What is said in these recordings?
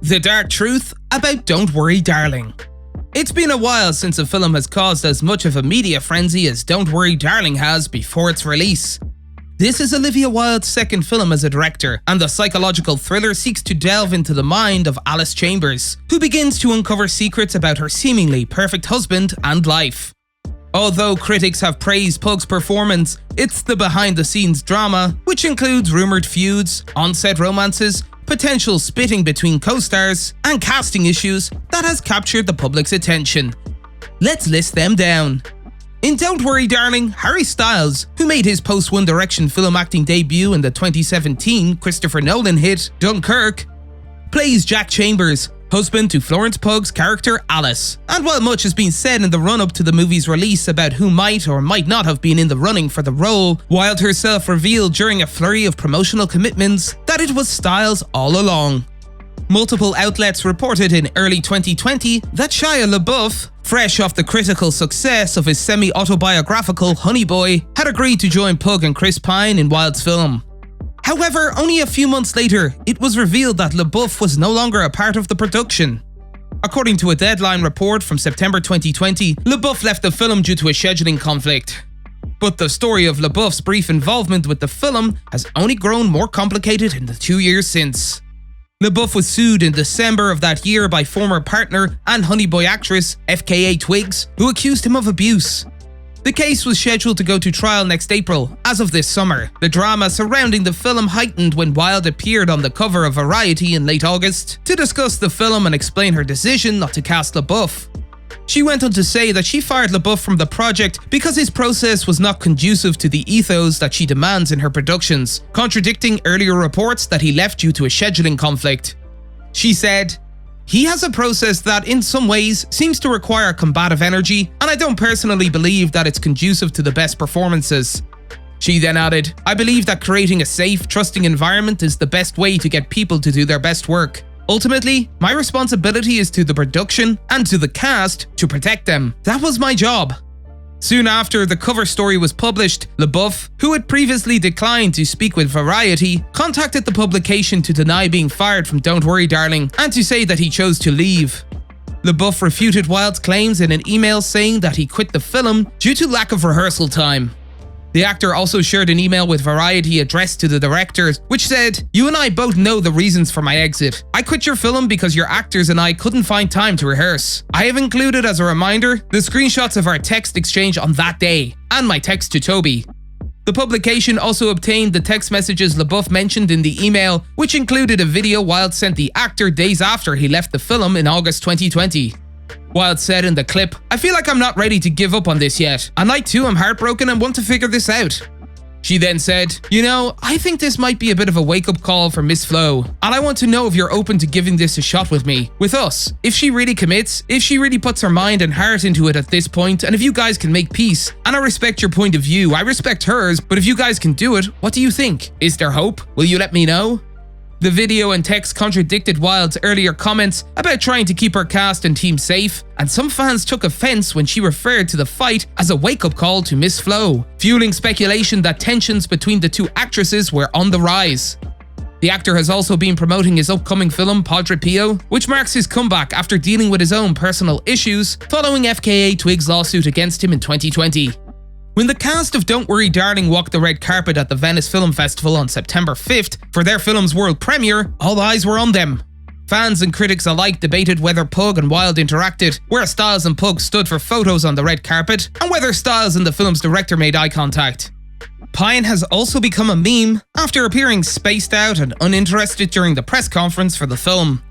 The dark truth about Don't Worry Darling. It's been a while since a film has caused as much of a media frenzy as Don't Worry Darling has before its release. This is Olivia Wilde's second film as a director, and the psychological thriller seeks to delve into the mind of Alice Chambers, who begins to uncover secrets about her seemingly perfect husband and life. Although critics have praised Pugh's performance, it's the behind-the-scenes drama, which includes rumoured feuds, on-set romances, potential spitting between co-stars, and casting issues that has captured the public's attention. Let's list them down. In Don't Worry Darling, Harry Styles, who made his post-One Direction film acting debut in the 2017 Christopher Nolan hit Dunkirk, plays Jack Chambers, husband to Florence Pugh's character Alice. And while much has been said in the run-up to the movie's release about who might or might not have been in the running for the role, Wilde herself revealed during a flurry of promotional commitments that it was Styles all along. Multiple outlets reported in early 2020 that Shia LaBeouf, fresh off the critical success of his semi-autobiographical Honey Boy, had agreed to join Pugh and Chris Pine in Wilde's film. However, only a few months later, it was revealed that LaBeouf was no longer a part of the production. According to a Deadline report from September 2020, LaBeouf left the film due to a scheduling conflict. But the story of LaBeouf's brief involvement with the film has only grown more complicated in the 2 years since. LaBeouf was sued in December of that year by former partner and Honey Boy actress FKA Twigs, who accused him of abuse. The case was scheduled to go to trial next April. As of this summer, the drama surrounding the film heightened when Wilde appeared on the cover of Variety in late August to discuss the film and explain her decision not to cast LaBeouf. She went on to say that she fired LaBeouf from the project because his process was not conducive to the ethos that she demands in her productions, contradicting earlier reports that he left due to a scheduling conflict. She said, "He has a process that, in some ways, seems to require combative energy, and I don't personally believe that it's conducive to the best performances." She then added, "I believe that creating a safe, trusting environment is the best way to get people to do their best work. Ultimately, my responsibility is to the production and to the cast to protect them. That was my job." Soon after the cover story was published, LaBeouf, who had previously declined to speak with Variety, contacted the publication to deny being fired from Don't Worry Darling and to say that he chose to leave. LaBeouf refuted Wilde's claims in an email saying that he quit the film due to lack of rehearsal time. The actor also shared an email with Variety addressed to the directors, which said, "You and I both know the reasons for my exit. I quit your film because your actors and I couldn't find time to rehearse. I have included as a reminder the screenshots of our text exchange on that day, and my text to Toby." The publication also obtained the text messages LaBeouf mentioned in the email, which included a video Wilde sent the actor days after he left the film in August 2020. Wilde said in the clip, "I feel like I'm not ready to give up on this yet, and I too am heartbroken and want to figure this out." She then said, "You know, I think this might be a bit of a wake-up call for Miss Flo, and I want to know if you're open to giving this a shot with me, with us. If she really commits, if she really puts her mind and heart into it at this point, and if you guys can make peace, and I respect your point of view, I respect hers, but if you guys can do it, what do you think? Is there hope? Will you let me know?" The video and text contradicted Wilde's earlier comments about trying to keep her cast and team safe, and some fans took offense when she referred to the fight as a wake-up call to Miss Flo, fueling speculation that tensions between the two actresses were on the rise. The actor has also been promoting his upcoming film Padre Pio, which marks his comeback after dealing with his own personal issues following FKA Twigs' lawsuit against him in 2020. When the cast of Don't Worry Darling walked the red carpet at the Venice Film Festival on September 5th for their film's world premiere, all eyes were on them. Fans and critics alike debated whether Pugh and Wilde interacted, where Styles and Pugh stood for photos on the red carpet, and whether Styles and the film's director made eye contact. Pine has also become a meme after appearing spaced out and uninterested during the press conference for the film.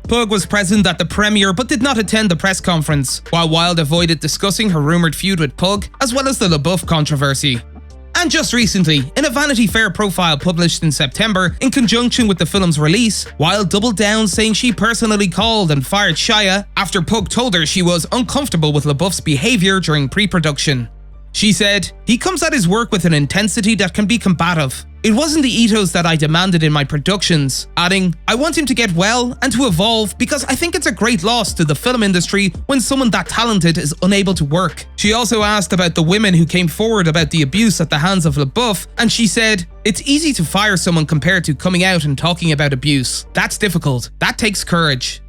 Pugh was present at the premiere but did not attend the press conference, while Wilde avoided discussing her rumoured feud with Pugh, as well as the LaBeouf controversy. And just recently, in a Vanity Fair profile published in September in conjunction with the film's release, Wilde doubled down saying she personally called and fired Shia after Pugh told her she was uncomfortable with LaBeouf's behaviour during pre-production. She said, "He comes at his work with an intensity that can be combative. It wasn't the ethos that I demanded in my productions," adding, "I want him to get well and to evolve because I think it's a great loss to the film industry when someone that talented is unable to work." She also asked about the women who came forward about the abuse at the hands of LaBeouf, and she said, "It's easy to fire someone compared to coming out and talking about abuse. That's difficult. That takes courage."